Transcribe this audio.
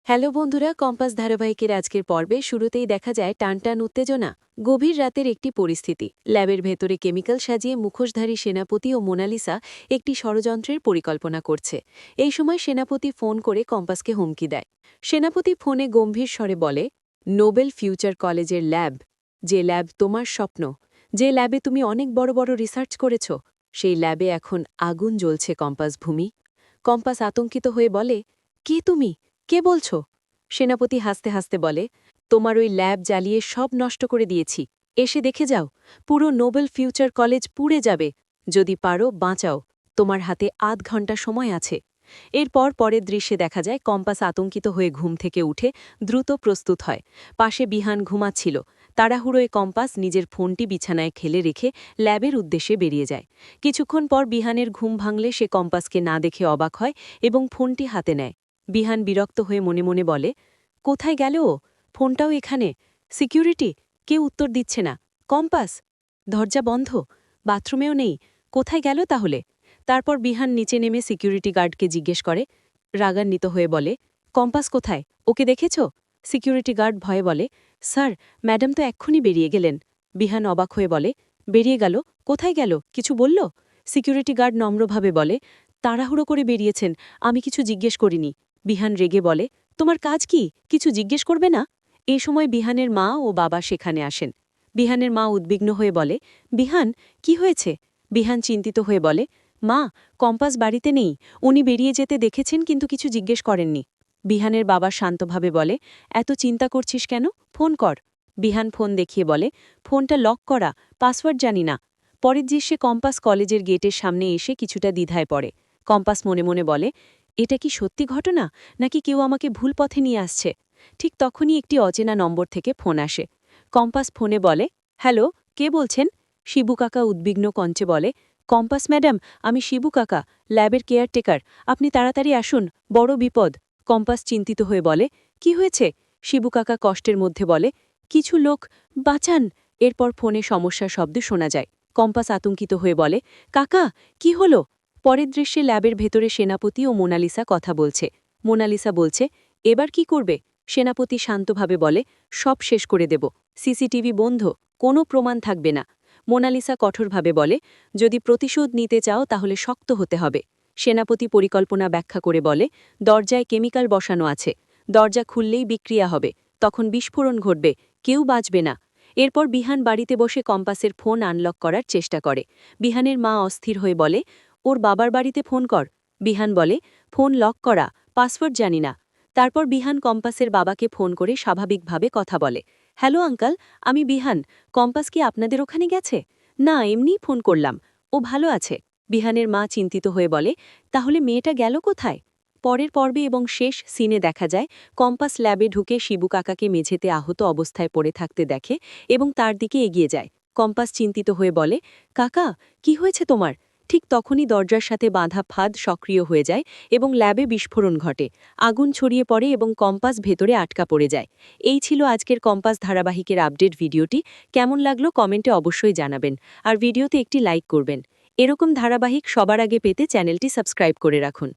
Hello বন্ধুরা, compass ধারাবাহিকের আজকের পর্বে শুরুতেই দেখা যায় টানটান উত্তেজনা। গভীর রাতের একটি পরিস্থিতি। ল্যাবের ভেতরে কেমিক্যাল সাজিয়ে মুখোশধারী সেনাপতি ও মোনালিসা একটি ষড়যন্ত্রের পরিকল্পনা করছে। এই সময় সেনাপতি ফোন করে কম্পাসকে হুমকি দেয়। সেনাপতি ফোনে গম্ভীর স্বরে বলে, নোবেল ফিউচার কলেজের ল্যাব, যে ল্যাব তোমার স্বপ্ন, যে ল্যাবে তুমি অনেক বড় বড় রিসার্চ করেছ, সেই ল্যাবে এখন আগুন জ্বলছে। কম্পাস ভূমি। কম্পাস আতঙ্কিত হয়ে বলে, কে তুমি? কে বলছ? সেনাপতি হাসতে হাসতে বলে, তোমার ওই ল্যাব জ্বালিয়ে সব নষ্ট করে দিয়েছি। এসে দেখে যাও, পুরো নোবেল ফিউচার কলেজ পুড়ে যাবে। যদি পারো বাঁচাও, তোমার হাতে আধ ঘন্টা সময় আছে। এরপর পরের দৃশ্যে দেখা যায় কম্পাস আতঙ্কিত হয়ে ঘুম থেকে উঠে দ্রুত প্রস্তুত হয়। পাশে বিহান ঘুমাচ্ছিল। তাড়াহুড়োয় কম্পাস নিজের ফোনটি বিছানায় খেলে রেখে ল্যাবের উদ্দেশ্যে বেরিয়ে যায়। কিছুক্ষণ পর বিহানের ঘুম ভাঙলে সে কম্পাসকে না দেখে অবাক হয় এবং ফোনটি হাতে নেয়। বিহান বিরক্ত হয়ে মনে মনে বলে, কোথায় গেল ও? ফোনটাও এখানে। সিকিউরিটি, কেউ উত্তর দিচ্ছে না। কম্পাস, দরজা বন্ধ। বাথরুমেও নেই। কোথায় গেল তাহলে? তারপর বিহান নিচে নেমে সিকিউরিটি গার্ডকে জিজ্ঞেস করে। রাগান্বিত হয়ে বলে, কম্পাস কোথায়? ওকে দেখেছ? সিকিউরিটি গার্ড ভয়ে বলে, স্যার, ম্যাডাম তো এক্ষুনি বেরিয়ে গেলেন। বিহান অবাক হয়ে বলে, বেরিয়ে গেল? কোথায় গেল? কিছু বলল? সিকিউরিটি গার্ড নম্রভাবে বলে, তাড়াহুড়ো করে বেরিয়েছেন, আমি কিছু জিজ্ঞেস করিনি। বিহান রেগে বলে, তোমার কাজ কি? কিছু জিজ্ঞেস করবে না? এই সময় বিহানের মা ও বাবা সেখানে আসেন। বিহানের মা উদ্বিগ্ন হয়ে বলে, বিহান, কি হয়েছে? বিহান চিন্তিত হয়ে বলে, মা, কম্পাস বাড়িতে নেই। উনি বেরিয়ে যেতে দেখেছেন কিন্তু কিছু জিজ্ঞেস করেননি। বিহানের বাবা শান্তভাবে বলে, এত চিন্তা করছিস কেন? ফোন কর। বিহান ফোন দেখিয়ে বলে, ফোনটা লক করা, পাসওয়ার্ড জানি না। পরের দৃশ্যে কম্পাস কলেজের গেটের সামনে এসে কিছুটা দ্বিধায় পড়ে। কম্পাস মনে মনে বলে, এটা কি সত্যি ঘটনা, নাকি কেউ আমাকে ভুল পথে নিয়ে আসছে? ঠিক তখনই একটি অচেনা নম্বর থেকে ফোন আসে। কম্পাস ফোনে বলে, হ্যালো, কে বলছেন? শিবু কাকা উদ্বিগ্ন কণ্ঠে বলে, কম্পাস ম্যাডাম, আমি শিবু কাকা, ল্যাবের কেয়ারটেকার। আপনি তাড়াতাড়ি আসুন, বড় বিপদ। কম্পাস চিন্তিত হয়ে বলে, কি হয়েছে? শিবু কাকা কষ্টের মধ্যে বলে, কিছু লোক, বাঁচান। এরপর ফোনে সমস্যার শব্দ শোনা যায়। কম্পাস আতঙ্কিত হয়ে বলে, কাকা, কি হলো? পরের দৃশ্যে ল্যাবের ভেতরে সেনাপতি ও মোনালিসা কথা বলছে। মোনালিসা বলছে, এবার কি করবে? সেনাপতি শান্তভাবে বলে, সব শেষ করে দেব। সিসিটিভি বন্ধ, কোনো প্রমাণ থাকবে না। মোনালিসা কঠোরভাবে বলে, যদি প্রতিশোধ নিতে চাও তাহলে শক্ত হতে হবে। সেনাপতি পরিকল্পনা ব্যাখ্যা করে বলে, দরজায় কেমিক্যাল বসানো আছে। দরজা খুললেই বিক্রিয়া হবে, তখন বিস্ফোরণ ঘটবে, কেউ বাঁচবে না। এরপর বিহান বাড়িতে বসে কম্পাসের ফোন আনলক করার চেষ্টা করে। বিহানের মা অস্থির হয়ে বলে, ওর বাবার বাড়িতে ফোন কর। বিহান বলে, ফোন লক করা, পাসওয়ার্ড জানি না। তারপর বিহান কম্পাসের বাবাকে ফোন করে স্বাভাবিকভাবে কথা বলে, হ্যালো আঙ্কাল, আমি বিহান। কম্পাস কি আপনাদের ওখানে গেছে? না, এমনিই ফোন করলাম, ও ভালো আছে। বিহানের মা চিন্তিত হয়ে বলে, তাহলে মেয়েটা গেল কোথায়? পরের পর্বে এবং শেষ সিনে দেখা যায় কম্পাস ল্যাবে ঢুকে শিবু কাকাকে মেঝেতে আহত অবস্থায় পড়ে থাকতে দেখে এবং তার দিকে এগিয়ে যায়। কম্পাস চিন্তিত হয়ে বলে, কাকা, কি হয়েছে তোমার? ঠিক তখনই দরজার সাথে বাঁধা ফাঁদ সক্রিয় হয়ে যায় এবং ল্যাবে বিস্ফোরণ ঘটে। আগুন ছড়িয়ে পড়ে এবং কম্পাস ভেতরে আটকা পড়ে যায়। এই ছিল আজকের কম্পাস ধারাবাহিকের আপডেট ভিডিওটি। কেমন লাগলো কমেন্টে অবশ্যই জানাবেন, আর ভিডিওতে একটি লাইক করবেন। এরকম ধারাবাহিক সবার আগে পেতে চ্যানেলটি সাবস্ক্রাইব করে রাখুন।